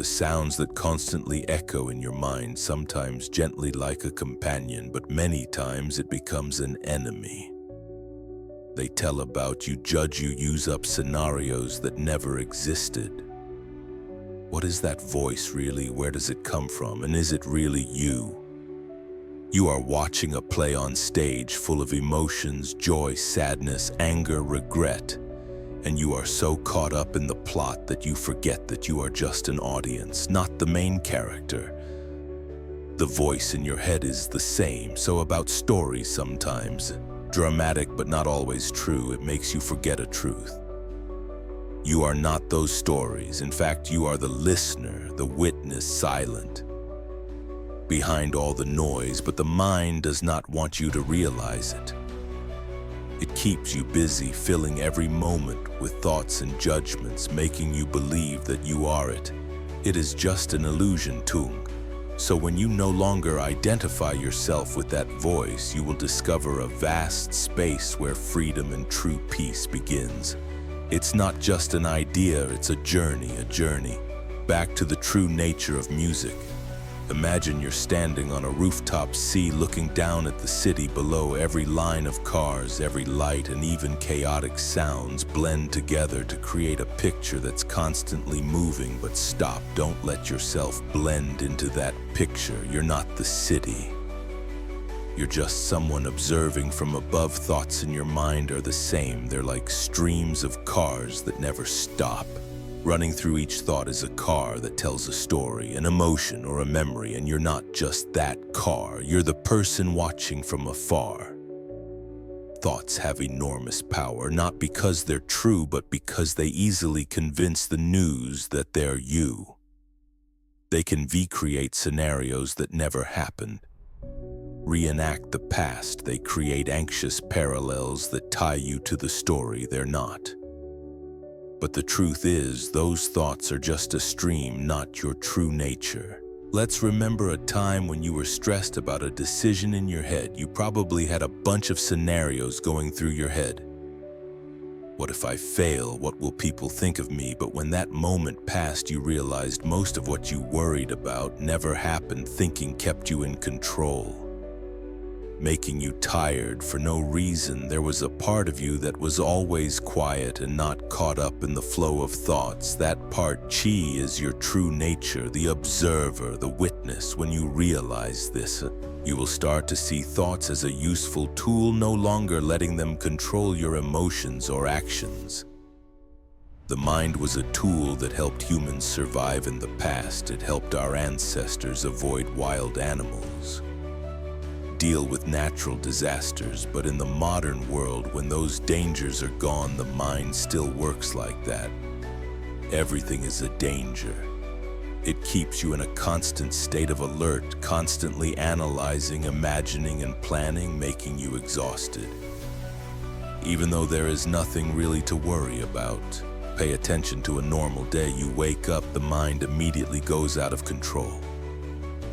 the sounds that constantly echo in your mind, sometimes gently like a companion, but many times it becomes an enemy. They tell about you, judge you, use up scenarios that never existed. What is that voice really? Where does it come from? And is it really you? You are watching a play on stage full of emotions, joy, sadness, anger, regret, and you are so caught up in the plot that you forget that you are just an audience, not the main character. The voice in your head is the same, so about stories sometimes, dramatic but not always true, it makes you forget a truth. You are not those stories. In fact, you are the listener, the witness, silent behind all the noise, but the mind does not want you to realize it. It keeps you busy, filling every moment with thoughts and judgments, making you believe that you are it. It is just an illusion, Tung. So when you no longer identify yourself with that voice, you will discover a vast space where freedom and true peace begins. It's not just an idea, it's a journey back to the true nature of music. Imagine you're standing on a rooftop sea looking down at the city below. Every line of cars, every light, and even chaotic sounds blend together to create a picture that's constantly moving. But stop, don't let yourself blend into that picture. You're not the city. You're just someone observing from above. Thoughts in your mind are the same. They're like streams of cars that never stop. Running through each thought is a car that tells a story, an emotion, or a memory, and you're not just that car. You're the person watching from afar. Thoughts have enormous power, not because they're true, but because they easily convince the news that they're you. They can recreate scenarios that never happened. Reenact the past. They create anxious parallels that tie you to the story they're not. But the truth is, those thoughts are just a stream, not your true nature. Let's remember a time when you were stressed about a decision in your head. You probably had a bunch of scenarios going through your head. What if I fail? What will people think of me? But when that moment passed, you realized most of what you worried about never happened. Thinking kept you in control, making you tired for no reason. There was a part of you that was always quiet and not caught up in the flow of thoughts. That part, Chi, is your true nature, the observer, the witness. When you realize this, you will start to see thoughts as a useful tool, no longer letting them control your emotions or actions. The mind was a tool that helped humans survive in the past. It helped our ancestors avoid wild animals, deal with natural disasters, but in the modern world, when those dangers are gone, the mind still works like that. Everything is a danger. It keeps you in a constant state of alert, constantly analyzing, imagining, and planning, making you exhausted. Even though there is nothing really to worry about, pay attention to a normal day. You wake up, the mind immediately goes out of control.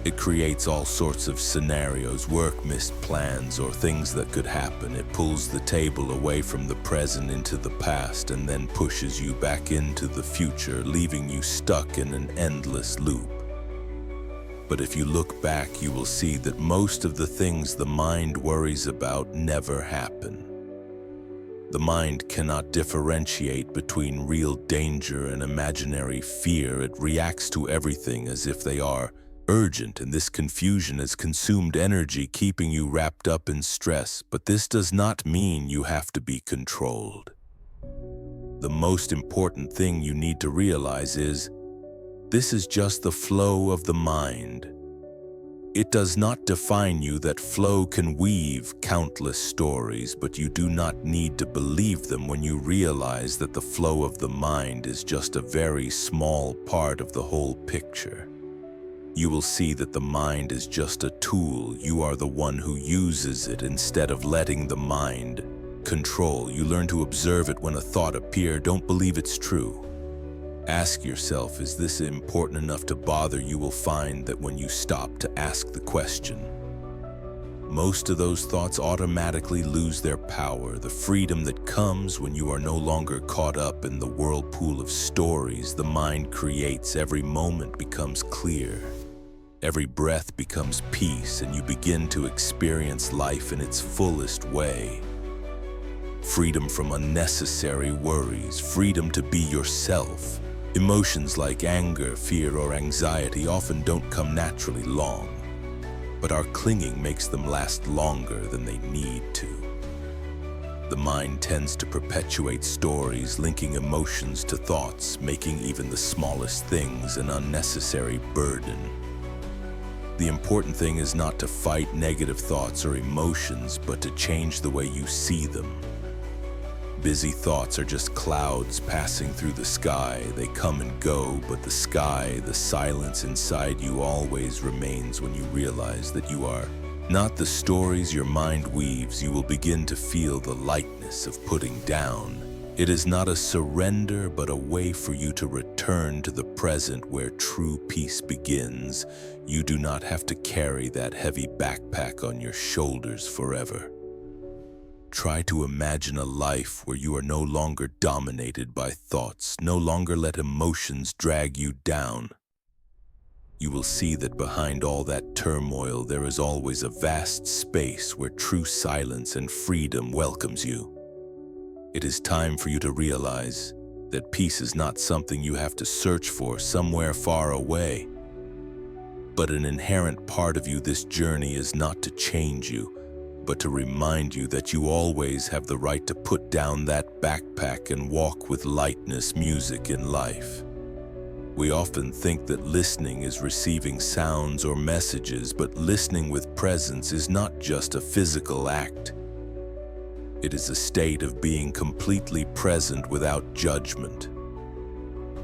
It creates all sorts of scenarios, work missed plans, or things that could happen. It pulls the table away from the present into the past and then pushes you back into the future, leaving you stuck in an endless loop. But if you look back, you will see that most of the things the mind worries about never happen. The mind cannot differentiate between real danger and imaginary fear. It reacts to everything as if they are urgent, and this confusion has consumed energy, keeping you wrapped up in stress. But this does not mean you have to be controlled. The most important thing you need to realize is, this is just the flow of the mind. It does not define you. That flow can weave countless stories, but you do not need to believe them when you realize that the flow of the mind is just a very small part of the whole picture. You will see that the mind is just a tool. You are the one who uses it instead of letting the mind control. You learn to observe it when a thought appears. Don't believe it's true. Ask yourself, is this important enough to bother? You will find that when you stop to ask the question, most of those thoughts automatically lose their power. The freedom that comes when you are no longer caught up in the whirlpool of stories the mind creates. Every moment becomes clear. Every breath becomes peace, and you begin to experience life in its fullest way. Freedom from unnecessary worries, freedom to be yourself. Emotions like anger, fear, or anxiety often don't come naturally long, but our clinging makes them last longer than they need to. The mind tends to perpetuate stories, linking emotions to thoughts, making even the smallest things an unnecessary burden. The important thing is not to fight negative thoughts or emotions, but to change the way you see them. Busy thoughts are just clouds passing through the sky. They come and go, but the sky, the silence inside you always remains. When you realize that you are not the stories your mind weaves, you will begin to feel the lightness of putting down. It is not a surrender, but a way for you to return to the present where true peace begins. You do not have to carry that heavy backpack on your shoulders forever. Try to imagine a life where you are no longer dominated by thoughts, no longer let emotions drag you down. You will see that behind all that turmoil, there is always a vast space where true silence and freedom welcomes you. It is time for you to realize that peace is not something you have to search for somewhere far away, but an inherent part of you. This journey is not to change you, but to remind you that you always have the right to put down that backpack and walk with lightness. Music in life. We often think that listening is receiving sounds or messages, but listening with presence is not just a physical act. It is a state of being completely present without judgment.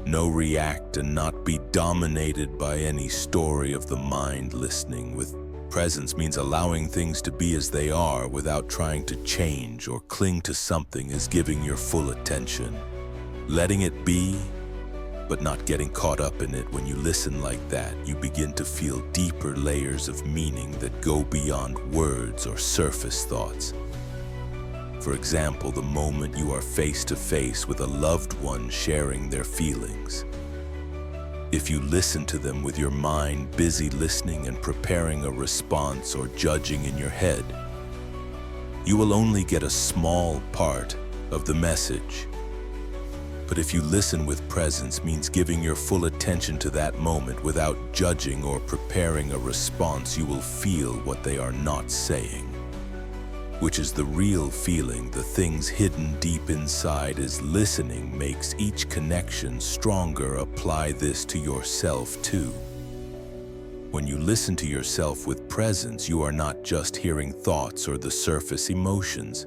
No react and not be dominated by any story of the mind. Listening with presence means allowing things to be as they are without trying to change or cling to something. Is giving your full attention, letting it be, but not getting caught up in it. When you listen like that, you begin to feel deeper layers of meaning that go beyond words or surface thoughts. For example, the moment you are face to face with a loved one sharing their feelings. If you listen to them with your mind busy listening and preparing a response or judging in your head, you will only get a small part of the message. But if you listen with presence, means giving your full attention to that moment without judging or preparing a response, you will feel what they are not saying, which is the real feeling, the things hidden deep inside. As listening makes each connection stronger. Apply this to yourself too. When you listen to yourself with presence, you are not just hearing thoughts or the surface emotions.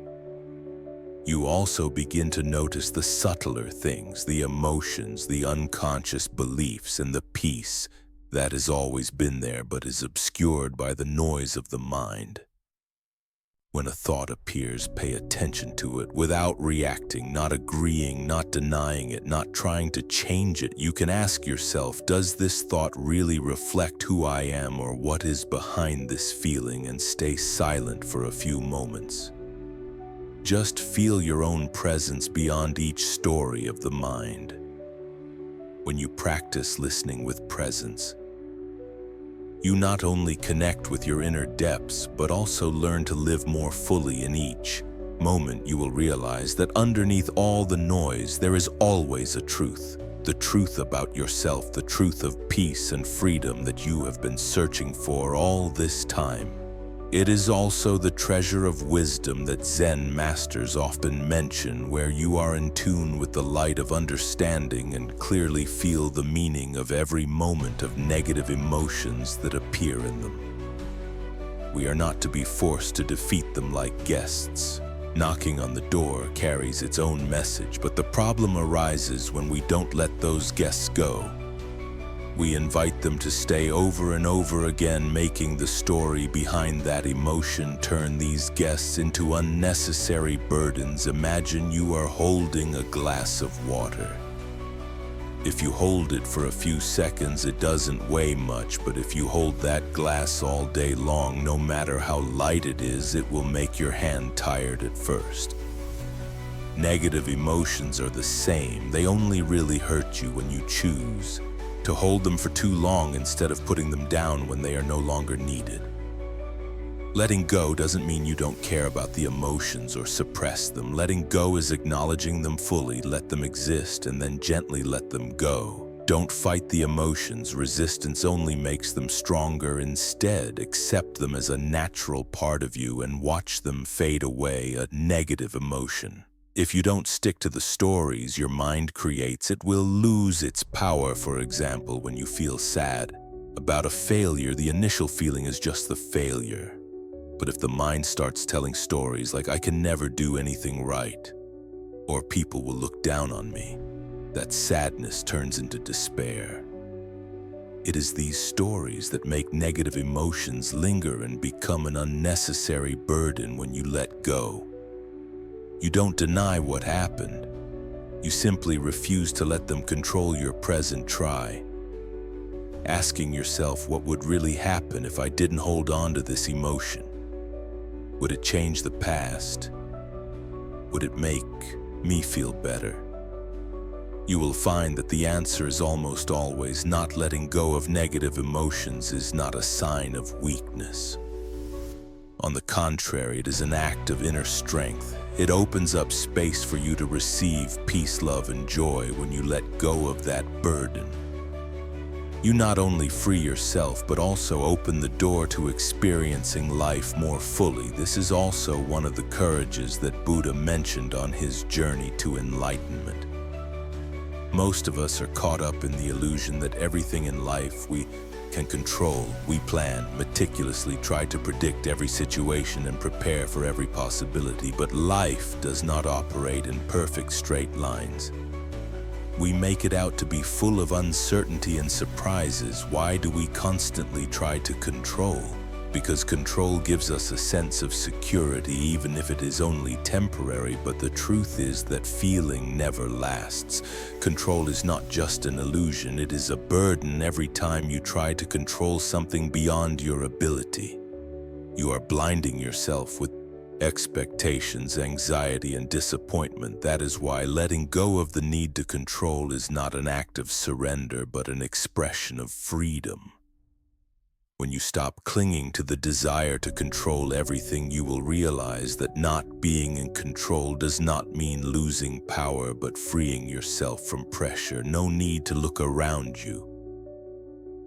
You also begin to notice the subtler things, the emotions, the unconscious beliefs, and the peace that has always been there but is obscured by the noise of the mind. When a thought appears, pay attention to it without reacting, not agreeing, not denying it, not trying to change it. You can ask yourself, does this thought really reflect who I am, or what is behind this feeling? And stay silent for a few moments. Just feel your own presence beyond each story of the mind. When you practice listening with presence, you not only connect with your inner depths, but also learn to live more fully. In each moment, you will realize that underneath all the noise, there is always a truth. The truth about yourself, the truth of peace and freedom that you have been searching for all this time. It is also the treasure of wisdom that Zen masters often mention, where you are in tune with the light of understanding and clearly feel the meaning of every moment of negative emotions that appear in them. We are not to be forced to defeat them like guests. Knocking on the door carries its own message, but the problem arises when we don't let those guests go. We invite them to stay over and over again, making the story behind that emotion turn these guests into unnecessary burdens. Imagine you are holding a glass of water. If you hold it for a few seconds, it doesn't weigh much, but if you hold that glass all day long, no matter how light it is, it will make your hand tired at first. Negative emotions are the same. They only really hurt you when you choose to hold them for too long instead of putting them down when they are no longer needed. Letting go doesn't mean you don't care about the emotions or suppress them. Letting go is acknowledging them fully, let them exist, and then gently let them go. Don't fight the emotions. Resistance only makes them stronger. Instead, accept them as a natural part of you and watch them fade away. A negative emotion, if you don't stick to the stories your mind creates, it will lose its power. For example, when you feel sad about a failure, the initial feeling is just the failure. But if the mind starts telling stories like, I can never do anything right, or people will look down on me, that sadness turns into despair. It is these stories that make negative emotions linger and become an unnecessary burden. When you let go, you don't deny what happened. You simply refuse to let them control your present. Try asking yourself, what would really happen if I didn't hold on to this emotion? Would it change the past? Would it make me feel better? You will find that the answer is almost always not. Letting go of negative emotions is not a sign of weakness. On the contrary, it is an act of inner strength. It opens up space for you to receive peace, love, and joy. When you let go of that burden, you not only free yourself, but also open the door to experiencing life more fully. This is also one of the courages that Buddha mentioned on his journey to enlightenment. Most of us are caught up in the illusion that everything in life we can control. We plan, meticulously try to predict every situation and prepare for every possibility, but life does not operate in perfect straight lines. We make it out to be full of uncertainty and surprises. Why do we constantly try to control? Because control gives us a sense of security, even if it is only temporary. But the truth is that feeling never lasts. Control is not just an illusion, it is a burden. Every time you try to control something beyond your ability, you are blinding yourself with expectations, anxiety, and disappointment. That is why letting go of the need to control is not an act of surrender, but an expression of freedom. When you stop clinging to the desire to control everything, you will realize that not being in control does not mean losing power, but freeing yourself from pressure. No need to look around you.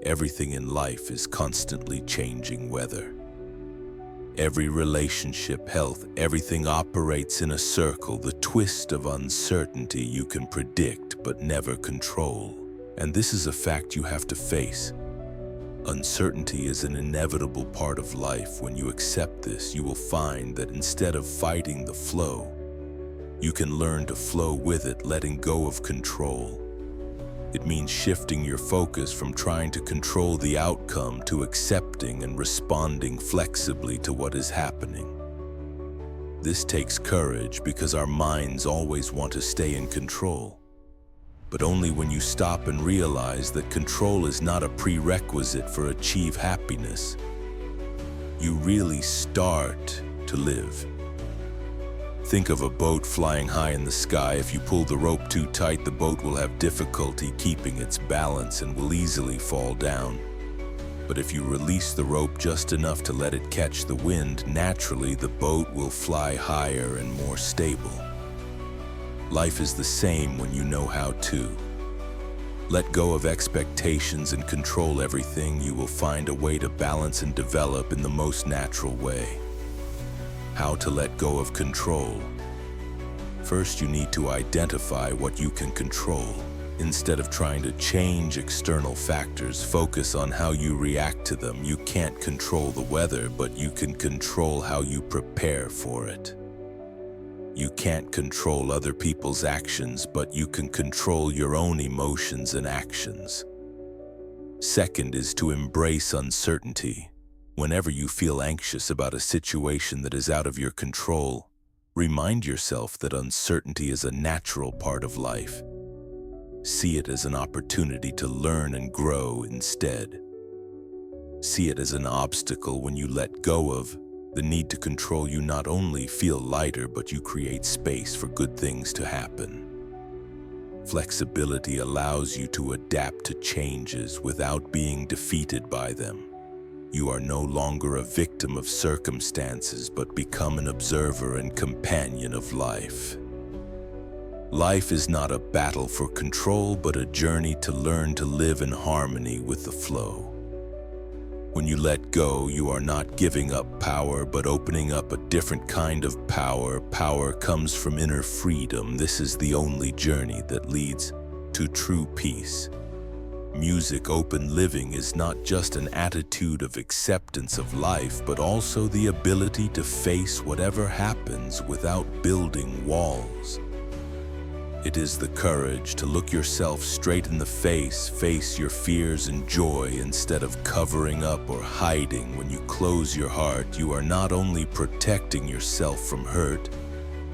Everything in life is constantly changing weather. Every relationship, health, everything operates in a circle. The twist of uncertainty you can predict but never control. And this is a fact you have to face. Uncertainty is an inevitable part of life. When you accept this, you will find that instead of fighting the flow, you can learn to flow with it. Letting go of control, it means shifting your focus from trying to control the outcome to accepting and responding flexibly to what is happening. This takes courage because our minds always want to stay in control. But only when you stop and realize that control is not a prerequisite for achieve happiness, you really start to live. Think of a boat flying high in the sky. If you pull the rope too tight, the boat will have difficulty keeping its balance and will easily fall down. But if you release the rope just enough to let it catch the wind, naturally the boat will fly higher and more stable. Life is the same when you know how to let go of expectations and control everything. You will find a way to balance and develop in the most natural way. How to let go of control? First, you need to identify what you can control. Instead of trying to change external factors, focus on how you react to them. You can't control the weather, but you can control how you prepare for it. You can't control other people's actions, but you can control your own emotions and actions. Second is to embrace uncertainty. Whenever you feel anxious about a situation that is out of your control, remind yourself that uncertainty is a natural part of life. See it as an opportunity to learn and grow instead. See it as an obstacle. When you let go of the need to control, you not only feel lighter, but you create space for good things to happen. Flexibility allows you to adapt to changes without being defeated by them. You are no longer a victim of circumstances, but become an observer and companion of life. Life is not a battle for control, but a journey to learn to live in harmony with the flow. When you let go, you are not giving up power, but opening up a different kind of power. Power comes from inner freedom. This is the only journey that leads to true peace. Music open living is not just an attitude of acceptance of life, but also the ability to face whatever happens without building walls. It is the courage to look yourself straight in the face your fears and joy instead of covering up or hiding. When you close your heart, you are not only protecting yourself from hurt,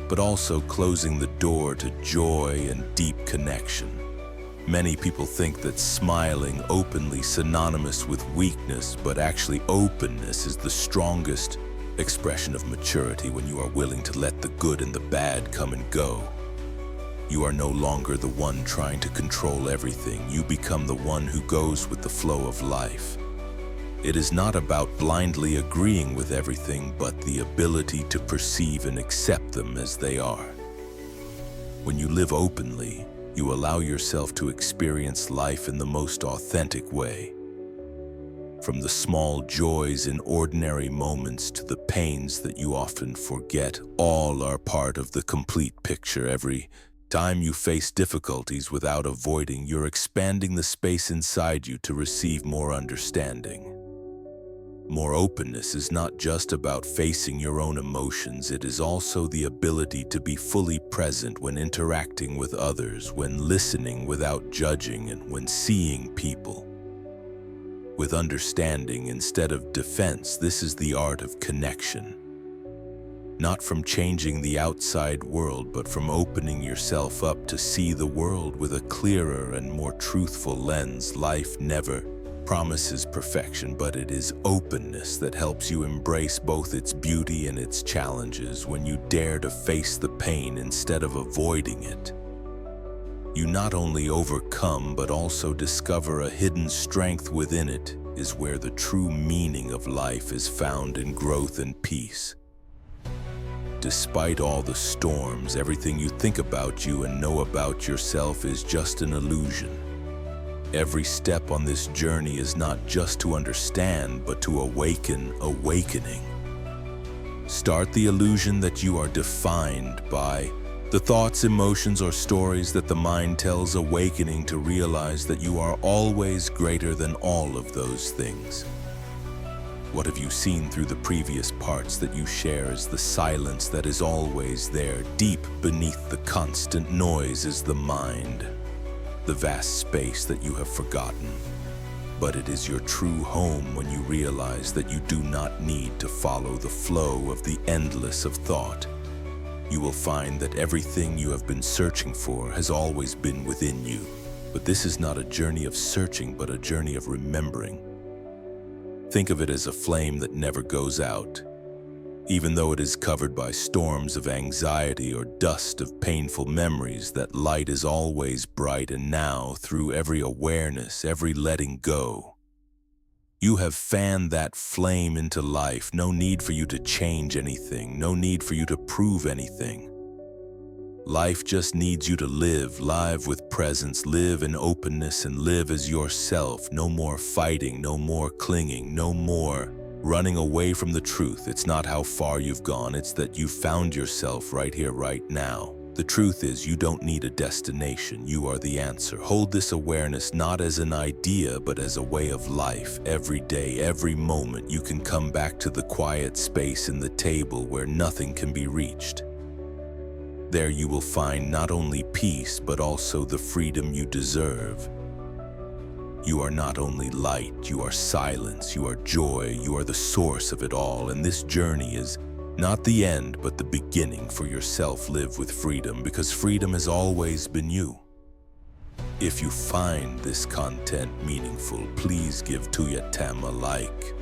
but also closing the door to joy and deep connection. Many people think that smiling openly is synonymous with weakness, but actually openness is the strongest expression of maturity. When you are willing to let the good and the bad come and go, you are no longer the one trying to control everything. You become the one who goes with the flow of life. It is not about blindly agreeing with everything, but the ability to perceive and accept them as they are. When you live openly, you allow yourself to experience life in the most authentic way. From the small joys in ordinary moments to the pains that you often forget, all are part of the complete picture. Every time you face difficulties without avoiding, you're expanding the space inside you to receive more understanding. More openness is not just about facing your own emotions, it is also the ability to be fully present when interacting with others, when listening without judging, and when seeing people with understanding instead of defense. This is the art of connection. Not from changing the outside world, but from opening yourself up to see the world with a clearer and more truthful lens. Life never promises perfection, but it is openness that helps you embrace both its beauty and its challenges. When you dare to face the pain instead of avoiding it, you not only overcome, but also discover a hidden strength within it. Is where the true meaning of life is found, in growth and peace. Despite all the storms, everything you think about you and know about yourself is just an illusion. Every step on this journey is not just to understand, but to awakening. Start the illusion that you are defined by the thoughts, emotions, or stories that the mind tells, awakening to realize that you are always greater than all of those things. What have you seen through the previous parts that you share is the silence that is always there. Deep beneath the constant noise is the mind, the vast space that you have forgotten. But it is your true home when you realize that you do not need to follow the flow of the endless of thought. You will find that everything you have been searching for has always been within you. But this is not a journey of searching, but a journey of remembering. Think of it as a flame that never goes out. Even though it is covered by storms of anxiety or dust of painful memories, that light is always bright. And now, through every awareness, every letting go, you have fanned that flame into life. No need for you to change anything, no need for you to prove anything. Life just needs you to live with presence, live in openness, and live as yourself. No more fighting, no more clinging, no more running away from the truth. It's not how far you've gone, it's that you found yourself right here, right now. The truth is, you don't need a destination, you are the answer. Hold this awareness not as an idea, but as a way of life. Every day, every moment, you can come back to the quiet space in the table where nothing can be reached. There you will find not only peace, but also the freedom you deserve. You are not only light, you are silence, you are joy, you are the source of it all. And this journey is not the end, but the beginning for yourself. Live with freedom, because freedom has always been you. If you find this content meaningful, please give Tuyatam a like.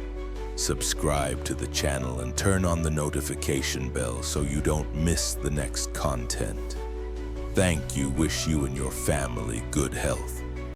Subscribe to the channel and turn on the notification bell so you don't miss the next content. Thank you. Wish you and your family good health.